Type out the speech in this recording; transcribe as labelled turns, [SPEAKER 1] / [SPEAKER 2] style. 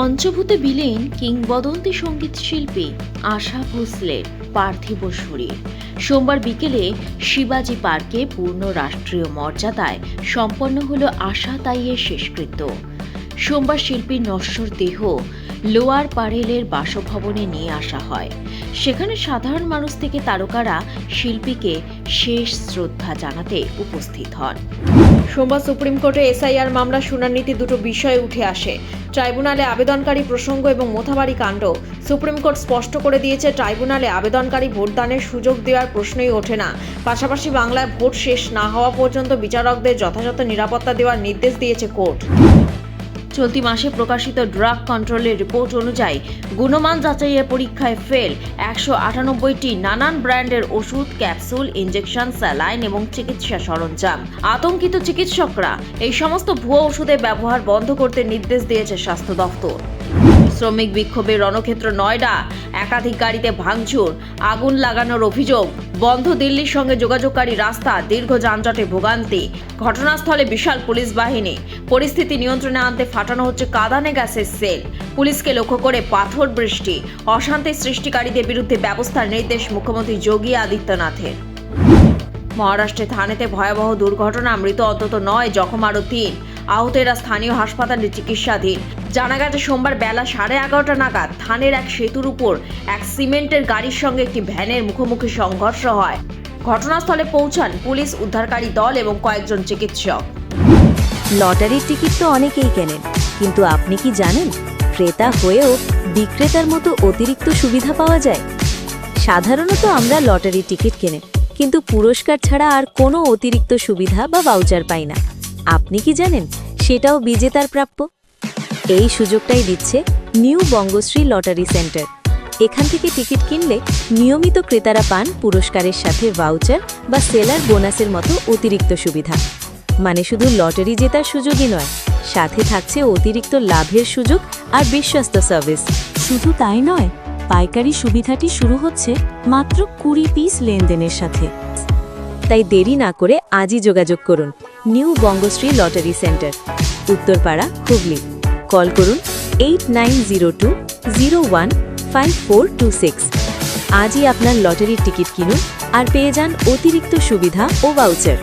[SPEAKER 1] পঞ্চভূতে বিলীন কিংবদন্তি সঙ্গীত শিল্পী আশা ভোসলের পার্থিব শরীর সোমবার বিকেলে শিবাজি পার্কে পূর্ণ রাষ্ট্রীয় মর্যাদায় সম্পন্ন হল আশা তাইয়ের শেষকৃত্য। সোমবার শিল্পীর নশ্বর দেহ লোয়ার পারেলের বাসভবনে নিয়ে আসা হয়। সেখানে সাধারণ মানুষ থেকে তারকারা শিল্পীকে শেষ শ্রদ্ধা জানাতে উপস্থিত হন। সোমবার সুপ্রিম কোর্টে এসআইআর মামলা শুনানিতে দুটো বিষয় উঠে আসে। ট্রাইব্যুনালে আবেদনকারী প্রসঙ্গ এবং মোথাবাড়ি কাণ্ড। সুপ্রিম কোর্ট স্পষ্ট করে দিয়েছে, ট্রাইব্যুনালে আবেদনকারী ভোটদানের সুযোগ দেওয়ার প্রশ্নই ওঠে না। পাশাপাশি বাংলায় ভোট শেষ না হওয়া পর্যন্ত বিচারকদের যথাযথ নিরাপত্তা দেওয়ার নির্দেশ দিয়েছে কোর্ট। চলতি মাসে প্রকাশিত ড্রাগ কন্ট্রোলের রিপোর্ট অনুযায়ী গুণমান যাচাইয়ের পরীক্ষায় ফেল 198টি নানান ব্র্যান্ডের ওষুধ, ক্যাপসুল, ইনজেকশন, স্যালাইন এবং চিকিৎসা সরঞ্জাম। আতঙ্কিত চিকিৎসকরা এই সমস্ত ভুয়ো ওষুধের ব্যবহার বন্ধ করতে নির্দেশ দিয়েছে স্বাস্থ্য দফতর। শ্রমিক বিক্ষোভের রণক্ষেত্র নয়ডা, একাধিক গাড়িতে ভাঙচুর, আগুন লাগানোর অভিযোগ, বন্ধ দিল্লির সঙ্গে যোগাযোগকারী রাস্তা, দীর্ঘ যানজটে ভোগান্তি। ঘটনাস্থলে বিশাল পুলিশ বাহিনী। পরিস্থিতি নিয়ন্ত্রণে আনতে ফাটানো হচ্ছে কাঁদানে গ্যাসের সেল। পুলিশকে লক্ষ্য করে পাথর বৃষ্টি। অশান্তি সৃষ্টিকারীদের বিরুদ্ধে ব্যবস্থার নির্দেশ মুখ্যমন্ত্রী যোগী আদিত্যনাথের। মহারাষ্ট্রে থানেতে ভয়াবহ দুর্ঘটনা, মৃত অন্তত 9, জখম আরও 3। আহতেরা স্থানীয় হাসপাতালে চিকিৎসাধীন। জানা গেছে, সোমবার বেলা 11:30 নাগাদ থানের এক সেতুর উপর এক সিমেন্টের গাড়ির সঙ্গে একটি ভ্যানের মুখোমুখি সংঘর্ষ হয়। ঘটনাস্থলে পৌঁছান পুলিশ, উদ্ধারকারী দল এবং কয়েকজন চিকিৎসক।
[SPEAKER 2] লটারির টিকিট তো অনেকেই কেনেন, কিন্তু আপনি কি জানেন ক্রেতা হয়েও বিক্রেতার মতো অতিরিক্ত সুবিধা পাওয়া যায়? সাধারণত আমরা লটারির টিকিট কেনে, কিন্তু পুরস্কার ছাড়া আর কোনো অতিরিক্ত সুবিধা বা ভাউচার পাই না। আপনি কি জানেন সেটাও বিজেতার প্রাপ্য? এই সুযোগটাই দিচ্ছে নিউ বঙ্গশ্রী লটারি সেন্টার। এখান থেকে টিকিট কিনলে নিয়মিত ক্রেতারা পান পুরস্কারের সাথে ভাউচার বা সেলার বোনাসের মতো অতিরিক্ত সুবিধা। মানে শুধু লটারি জেতার সুযোগই নয়, সাথে থাকছে অতিরিক্ত লাভের সুযোগ আর বিশ্বস্ত সার্ভিস। শুধু তাই নয়, পাইকারি সুবিধাটি শুরু হচ্ছে মাত্র 20 পিস লেনদেনের সাথে। তাই দেরি না করে আজই যোগাযোগ করুন new Bangashree lottery centre, Uttarpara, Hooghly. Call করুন 8902015426। আজই আপনার লটারির টিকিট কিনুন আর পেয়ে যান অতিরিক্ত সুবিধা ও ভাউচার।